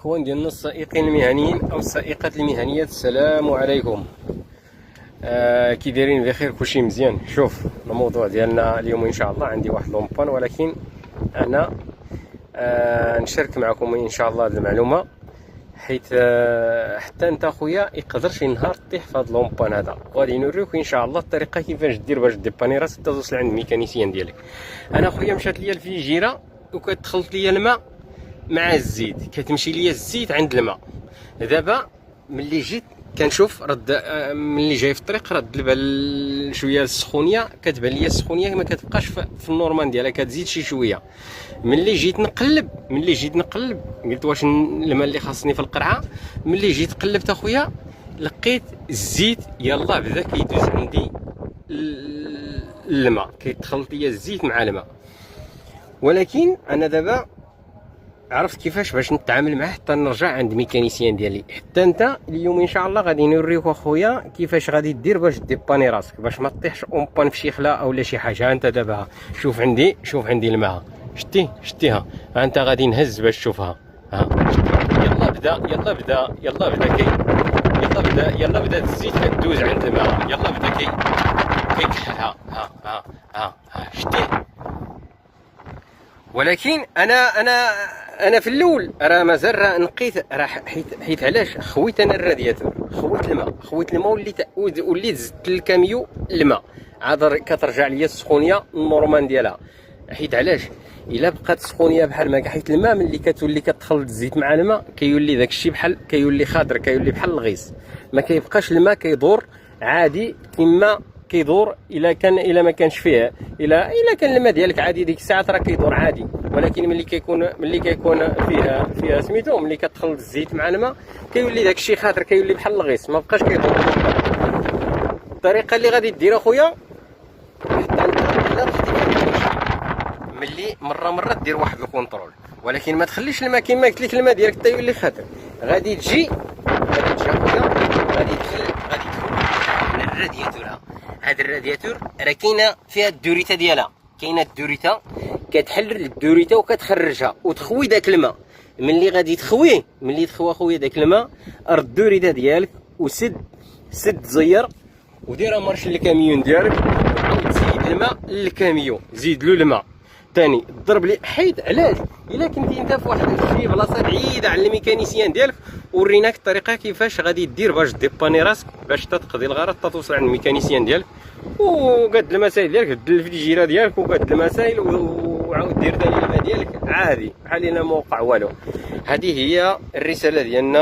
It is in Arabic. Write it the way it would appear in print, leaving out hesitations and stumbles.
الاخوان ديالنا السائقين المهنيين او السائقات المهنيات، السلام عليكم. كي دايرين؟ بخير؟ كلشي مزيان؟ شوف الموضوع ديالنا اليوم ان شاء الله عندي واحد لومبان، ولكن انا نشارك معكم ان شاء الله هذه المعلومه، حيت حتى انت اخويا يقدر شي نهار تطيح في هذا لومبان هذا، وغادي نوريك ان شاء الله الطريقه كيفاش دير باش ديباني راسك توصل عند الميكانيسيان ديالك. انا اخويا مشات ليا الفيجيره وكتخلط ليا الماء مع الزيت، كتمشي ليا الزيت عند الماء. دابا ملي جيت كنشوف رد ملي جاي في الطريق رد البال شويه السخونيه، كتبان ليا السخونيه ما كتبقاش في النورمال ديالها، كتزيد شي شويه. ملي جيت نقلب قلت واش الماء اللي خاصني في القرعه. ملي جيت قلبت اخويا لقيت الزيت يلا بدا كيدوز عندي الماء، كيتخلط ليا الزيت مع الماء. ولكن انا دابا عرفت كيفاش باش نتعامل معاه حتى نرجع عند ميكانيسيان ديالي. حتى انت اليوم ان شاء الله غادي نوريك اخويا كيفاش غادي دير باش ديباني راسك، باش ما تطيحش اونبان في شي خلا او لا شي حاجه. انت دابا شوف عندي الماء، شتيها انت غادي نهز باش تشوفها. يلا بدا الزيت كدوز عند الماء، يلا بدا كيكحلها. شتيه. ولكن انا في الاول راه مازال راه نقيت، راه حيت علاش خويت انا الرادياتور، خويت الماء وليت زدت للكاميو الماء، عاد كترجع ليا السخونيه النورمال ديالها. حيت علاش الا بقات السخونيه بحال ما، حيت الماء ملي كتولي كتخلط الزيت مع الماء كيولي داك الشيء بحال كيولي خضر، كيولي بحال الغيس، ما كيبقاش الماء كيدور عادي كما كيدور الا ما كانش فيه، الا كان الماء ديالك عادي ديك الساعات راه كيدور عادي. ولكن ملي كيكون فيها سميتو، ملي كتخلط الزيت مع الماء كيولي داك الشيء خاطر، كيولي بحال الغيس، ما بقاش كيدور. الطريقه اللي غادي دير اخويا حتى انت ملي مره دير واحد الكونترول، ولكن ما تخليش الماء كما قلت لك الماء ديالك حتى يولي خاطر. غادي تجي اخويا غادي تدخل من الرادياتور. هاد الرادياتور راه كاينه فيها الدوريته ديالها، كتحل الدوريته وكتخرجها وتخوي داك الماء. ملي تخوي اخويا داك الماء، رد الدوريته ديالك وسد زير وديرها مارش للكاميون ديالك، وعاود زيد الماء للكاميون، زيد له الماء ثاني ضرب لي. حيت علاش الا كنتي انت في واحد شي بلاصه بعيده على الميكانيسيان ديالك، وريناك الطريقه كيفاش غادي دير باش ديباني راسك، باش تقضي الغرض توصل عند الميكانيسيان ديالك، وقاد المسائل ديالك دير الفيجيره ديالك وقاد المسائل، وعاود دير ثاني الماء ديالك عادي بحال الا ما وقع والو. هذه هي الرساله ديالنا.